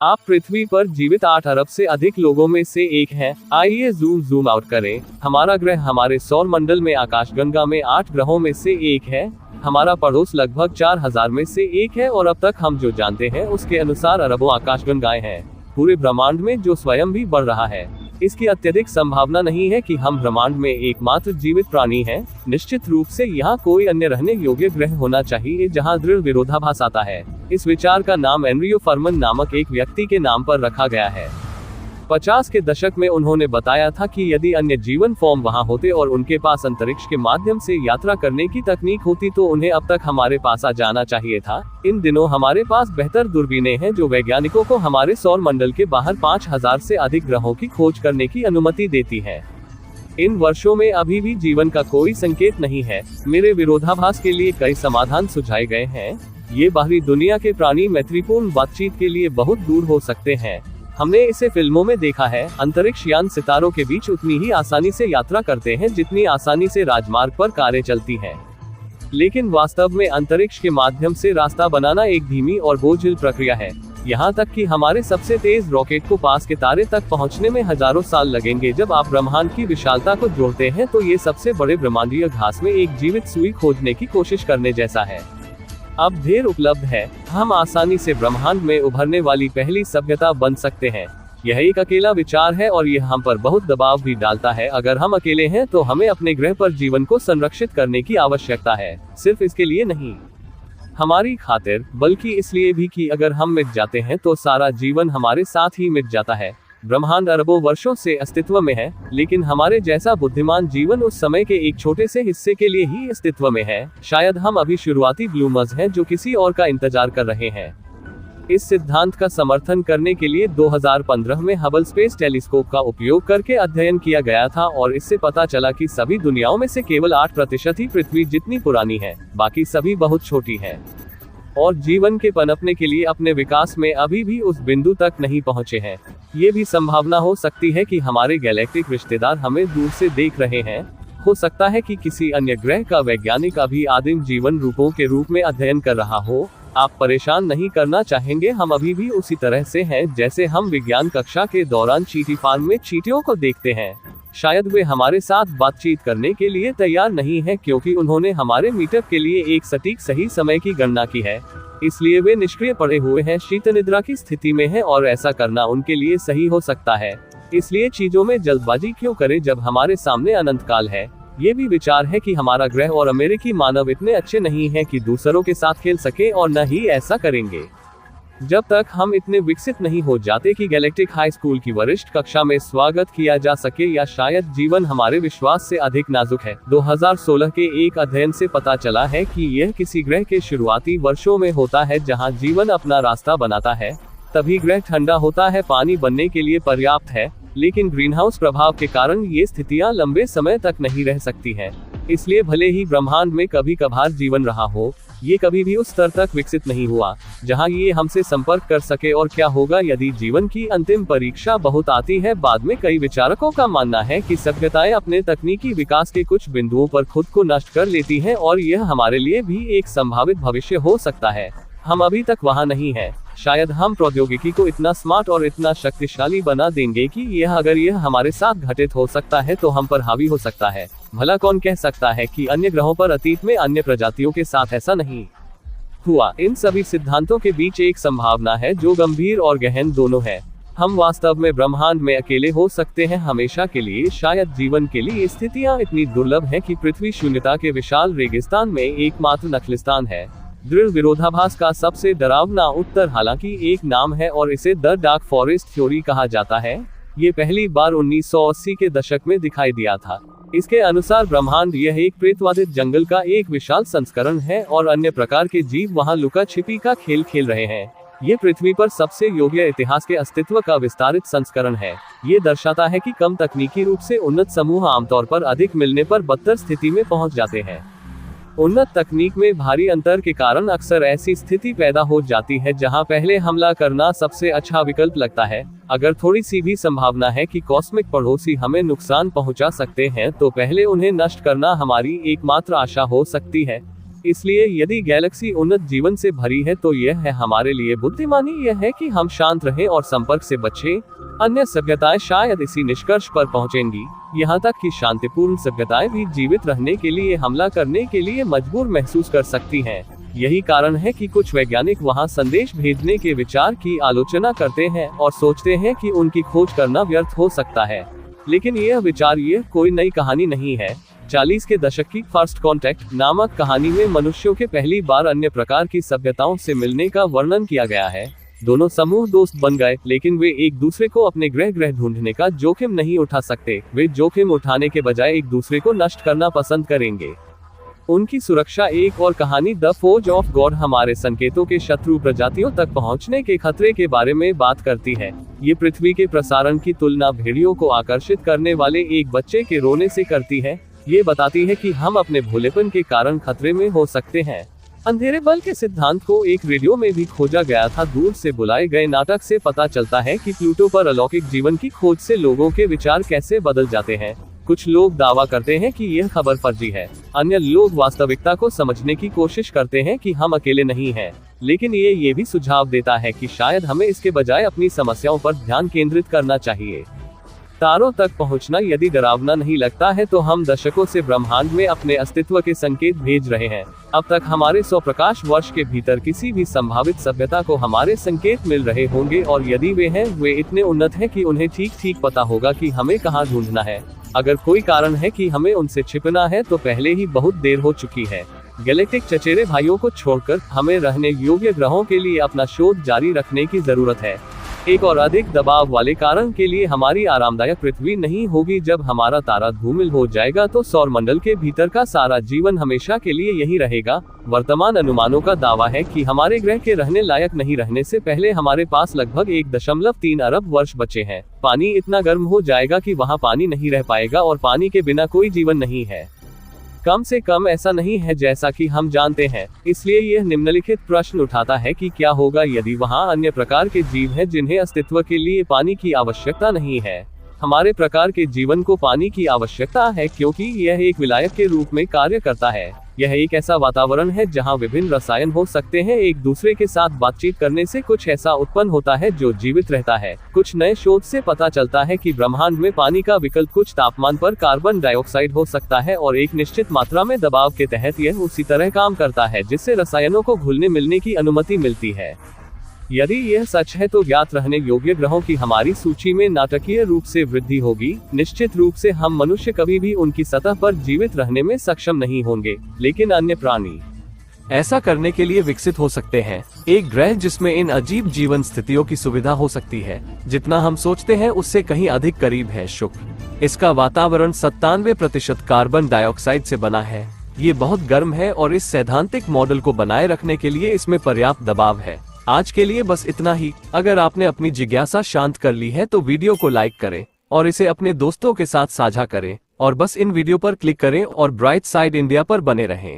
आप पृथ्वी पर जीवित 8 अरब से अधिक लोगों में से एक हैं। आइए जूम आउट करें। हमारा ग्रह हमारे सौर मंडल में आकाशगंगा में 8 ग्रहों में से एक है। हमारा पड़ोस लगभग 4000 में से एक है और अब तक हम जो जानते हैं उसके अनुसार अरबों आकाशगंगाएं हैं पूरे ब्रह्मांड में, जो स्वयं भी बढ़ रहा है। इसकी अत्यधिक संभावना नहीं है कि हम ब्रह्मांड में एकमात्र जीवित प्राणी हैं। निश्चित रूप से यहाँ कोई अन्य रहने योग्य ग्रह होना चाहिए जहाँ दृढ़ विरोधाभास आता है। इस विचार का नाम एनरियो फरमन नामक एक व्यक्ति के नाम पर रखा गया है। 50 के दशक में उन्होंने बताया था कि यदि अन्य जीवन फॉर्म वहां होते और उनके पास अंतरिक्ष के माध्यम से यात्रा करने की तकनीक होती तो उन्हें अब तक हमारे पास आ जाना चाहिए था। इन दिनों हमारे पास बेहतर दूरबीनें हैं जो वैज्ञानिकों को हमारे सौर मंडल के बाहर 5000 से अधिक ग्रहों की खोज करने की अनुमति देती है। इन वर्षों में अभी भी जीवन का कोई संकेत नहीं है। मेरे विरोधाभास के लिए कई समाधान सुझाए गए हैं। ये बाहरी दुनिया के प्राणी मैत्रीपूर्ण बातचीत के लिए बहुत दूर हो सकते हैं। हमने इसे फिल्मों में देखा है। अंतरिक्ष यान सितारों के बीच उतनी ही आसानी से यात्रा करते हैं जितनी आसानी से राजमार्ग पर कारें चलती हैं। लेकिन वास्तव में अंतरिक्ष के माध्यम से रास्ता बनाना एक धीमी और बोझिल प्रक्रिया है। यहाँ तक कि हमारे सबसे तेज रॉकेट को पास के तारे तक पहुँचने में हजारों साल लगेंगे। जब आप ब्रह्मांड की विशालता को जोड़ते हैं तो ये सबसे बड़े ब्रह्मांडीय घास में एक जीवित सुई खोजने की कोशिश करने जैसा है। अब ढेर उपलब्ध है। हम आसानी से ब्रह्मांड में उभरने वाली पहली सभ्यता बन सकते हैं। यह एक अकेला विचार है और यह हम पर बहुत दबाव भी डालता है। अगर हम अकेले हैं तो हमें अपने ग्रह पर जीवन को संरक्षित करने की आवश्यकता है, सिर्फ इसके लिए नहीं, हमारी खातिर, बल्कि इसलिए भी कि अगर हम मिट जाते हैं तो सारा जीवन हमारे साथ ही मिट जाता है। ब्रह्मांड अरबों वर्षों से अस्तित्व में है, लेकिन हमारे जैसा बुद्धिमान जीवन उस समय के एक छोटे से हिस्से के लिए ही अस्तित्व में है। शायद हम अभी शुरुआती ब्लूमर्स हैं जो किसी और का इंतजार कर रहे हैं। इस सिद्धांत का समर्थन करने के लिए 2015 में हबल स्पेस टेलीस्कोप का उपयोग करके अध्ययन किया गया था और इससे पता चला कि सभी दुनियाओं में से केवल 8% ही पृथ्वी जितनी पुरानी है, बाकी सभी बहुत छोटी हैं और जीवन के पनपने के लिए अपने विकास में अभी भी उस बिंदु तक नहीं पहुंचे हैं। ये भी संभावना हो सकती है कि हमारे गैलेक्टिक रिश्तेदार हमें दूर से देख रहे हैं। हो सकता है कि किसी अन्य ग्रह का वैज्ञानिक अभी आदिम जीवन रूपों के रूप में अध्ययन कर रहा हो। आप परेशान नहीं करना चाहेंगे, हम अभी भी उसी तरह से हैं जैसे हम विज्ञान कक्षा के दौरान चींटी फार्म में चींटियों को देखते हैं। शायद वे हमारे साथ बातचीत करने के लिए तैयार नहीं हैं क्योंकि उन्होंने हमारे मीटअप के लिए एक सटीक सही समय की गणना की है, इसलिए वे निष्क्रिय पड़े हुए हैं, शीत निद्रा की स्थिति में हैं और ऐसा करना उनके लिए सही हो सकता है। इसलिए चीजों में जल्दबाजी क्यों करें जब हमारे सामने अनंत काल है। ये भी विचार है कि हमारा ग्रह और अमेरिकी मानव इतने अच्छे नहीं हैं कि दूसरों के साथ खेल सके और न ही ऐसा करेंगे जब तक हम इतने विकसित नहीं हो जाते कि गैलेक्टिक हाई स्कूल की वरिष्ठ कक्षा में स्वागत किया जा सके, या शायद जीवन हमारे विश्वास से अधिक नाजुक है। 2016 के एक अध्ययन से पता चला है कि यह किसी ग्रह के शुरुआती वर्षों में होता है जहां जीवन अपना रास्ता बनाता है। तभी ग्रह ठंडा होता है, पानी बनने के लिए पर्याप्त है, लेकिन ग्रीनहाउस प्रभाव के कारण ये स्थितियां लंबे समय तक नहीं रह सकती हैं। इसलिए भले ही ब्रह्मांड में कभी कभार जीवन रहा हो, ये कभी भी उस स्तर तक विकसित नहीं हुआ जहां ये हमसे संपर्क कर सके। और क्या होगा यदि जीवन की अंतिम परीक्षा बहुत आती है। बाद में कई विचारकों का मानना है कि सभ्यताएं अपने तकनीकी विकास के कुछ बिंदुओं पर खुद को नष्ट कर लेती हैं और यह हमारे लिए भी एक संभावित भविष्य हो सकता है। हम अभी तक वहां नहीं हैं। शायद हम प्रौद्योगिकी को इतना स्मार्ट और इतना शक्तिशाली बना देंगे कि अगर यह हमारे साथ घटित हो सकता है तो हम पर हावी हो सकता है। भला कौन कह सकता है कि अन्य ग्रहों पर अतीत में अन्य प्रजातियों के साथ ऐसा नहीं हुआ। इन सभी सिद्धांतों के बीच एक संभावना है जो गंभीर और गहन दोनों है। हम वास्तव में ब्रह्मांड में अकेले हो सकते हैं हमेशा के लिए। शायद जीवन के लिए स्थितियां इतनी दुर्लभ हैं कि पृथ्वी शून्यता के विशाल रेगिस्तान में एकमात्र नखलिस्तान है। दृढ़ विरोधाभास का सबसे डरावना उत्तर हालांकि एक नाम है और इसे द डार्क फॉरेस्ट थ्योरी कहा जाता है। ये पहली बार 1980 के दशक में दिखाई दिया था। इसके अनुसार ब्रह्मांड यह एक प्रेतवादित जंगल का एक विशाल संस्करण है और अन्य प्रकार के जीव वहां लुका छिपी का खेल खेल रहे हैं। ये पृथ्वी पर सबसे योग्य इतिहास के अस्तित्व का विस्तारित संस्करण है। ये दर्शाता है कि कम तकनीकी रूप से उन्नत समूह आमतौर पर अधिक मिलने पर बदतर स्थिति में पहुंच जाते हैं। उन्नत तकनीक में भारी अंतर के कारण अक्सर ऐसी स्थिति पैदा हो जाती है जहां पहले हमला करना सबसे अच्छा विकल्प लगता है। अगर थोड़ी सी भी संभावना है कि कॉस्मिक पड़ोसी हमें नुकसान पहुंचा सकते हैं तो पहले उन्हें नष्ट करना हमारी एकमात्र आशा हो सकती है। इसलिए यदि गैलेक्सी उन्नत जीवन से भरी है तो यह है हमारे लिए बुद्धिमानी यह है कि हम शांत रहें और संपर्क से बचें। अन्य सभ्यताएं शायद इसी निष्कर्ष पर पहुंचेंगी, यहाँ तक कि शांतिपूर्ण सभ्यताएं भी जीवित रहने के लिए हमला करने के लिए मजबूर महसूस कर सकती हैं। यही कारण है कि कुछ वैज्ञानिक वहां संदेश भेजने के विचार की आलोचना करते हैं और सोचते हैं कि उनकी खोज करना व्यर्थ हो सकता है। लेकिन यह विचार कोई नई कहानी नहीं है। 40 के दशक की फर्स्ट कॉन्टैक्ट नामक कहानी में मनुष्यों के पहली बार अन्य प्रकार की सभ्यताओं से मिलने का वर्णन किया गया है। दोनों समूह दोस्त बन गए, लेकिन वे एक दूसरे को अपने ग्रह ढूंढने का जोखिम नहीं उठा सकते। वे जोखिम उठाने के बजाय एक दूसरे को नष्ट करना पसंद करेंगे। उनकी सुरक्षा एक और कहानी द फोर्ज ऑफ गॉड हमारे संकेतों के शत्रु प्रजातियों तक पहुंचने के खतरे के बारे में बात करती है। ये पृथ्वी के प्रसारण की तुलना भेड़ियों को आकर्षित करने वाले एक बच्चे के रोने से करती है। ये बताती है कि हम अपने भोलेपन के कारण खतरे में हो सकते हैं। अंधेरे बल के सिद्धांत को एक रेडियो में भी खोजा गया था। दूर से बुलाए गए नाटक से पता चलता है कि प्लूटो पर अलौकिक जीवन की खोज से लोगों के विचार कैसे बदल जाते हैं। कुछ लोग दावा करते हैं कि यह खबर फर्जी है। अन्य लोग वास्तविकता को समझने की कोशिश करते हैं कि हम अकेले नहीं हैं। लेकिन ये भी सुझाव देता है कि शायद हमें इसके बजाय अपनी समस्याओं पर ध्यान केंद्रित करना चाहिए। तारों तक पहुंचना यदि डरावना नहीं लगता है तो हम दशकों से ब्रह्मांड में अपने अस्तित्व के संकेत भेज रहे हैं। अब तक हमारे 100 प्रकाश वर्ष के भीतर किसी भी संभावित सभ्यता को हमारे संकेत मिल रहे होंगे, और यदि वे हैं, वे इतने उन्नत हैं कि उन्हें ठीक पता होगा कि हमें कहाँ ढूंढना है। अगर कोई कारण है कि हमें उनसे छिपना है तो पहले ही बहुत देर हो चुकी है। गैलेक्टिक चचेरे भाइयों को छोड़कर हमें रहने योग्य ग्रहों के लिए अपना शोध जारी रखने की जरूरत है। एक और अधिक दबाव वाले कारण के लिए हमारी आरामदायक पृथ्वी नहीं होगी। जब हमारा तारा धूमिल हो जाएगा तो सौरमंडल के भीतर का सारा जीवन हमेशा के लिए यही रहेगा। वर्तमान अनुमानों का दावा है कि हमारे ग्रह के रहने लायक नहीं रहने से पहले हमारे पास लगभग 1.3 अरब वर्ष बचे हैं। पानी इतना गर्म हो जाएगा कि वहाँ पानी नहीं रह पाएगा और पानी के बिना कोई जीवन नहीं है। कम से कम ऐसा नहीं है जैसा कि हम जानते हैं। इसलिए यह निम्नलिखित प्रश्न उठाता है कि क्या होगा यदि वहाँ अन्य प्रकार के जीव हैं जिन्हें अस्तित्व के लिए पानी की आवश्यकता नहीं है। हमारे प्रकार के जीवन को पानी की आवश्यकता है क्योंकि यह एक विलायक के रूप में कार्य करता है। यह एक ऐसा वातावरण है जहां विभिन्न रसायन हो सकते हैं। एक दूसरे के साथ बातचीत करने से कुछ ऐसा उत्पन्न होता है जो जीवित रहता है। कुछ नए शोध से पता चलता है कि ब्रह्मांड में पानी का विकल्प कुछ तापमान पर कार्बन डाइऑक्साइड हो सकता है, और एक निश्चित मात्रा में दबाव के तहत यह उसी तरह काम करता है जिससे रसायनों को घुलने मिलने की अनुमति मिलती है। यदि यह सच है तो ज्ञात रहने योग्य ग्रहों की हमारी सूची में नाटकीय रूप से वृद्धि होगी। निश्चित रूप से हम मनुष्य कभी भी उनकी सतह पर जीवित रहने में सक्षम नहीं होंगे, लेकिन अन्य प्राणी ऐसा करने के लिए विकसित हो सकते हैं। एक ग्रह जिसमें इन अजीब जीवन स्थितियों की सुविधा हो सकती है, जितना हम सोचते हैं उससे कहीं अधिक करीब है शुक्र। इसका वातावरण 97% कार्बन डाइऑक्साइड से बना है। ये बहुत गर्म है और इस सैद्धांतिक मॉडल को बनाए रखने के लिए इसमें पर्याप्त दबाव है। आज के लिए बस इतना ही। अगर आपने अपनी जिज्ञासा शांत कर ली है तो वीडियो को लाइक करें और इसे अपने दोस्तों के साथ साझा करें, और बस इन वीडियो पर क्लिक करें और ब्राइट साइड इंडिया पर बने रहें।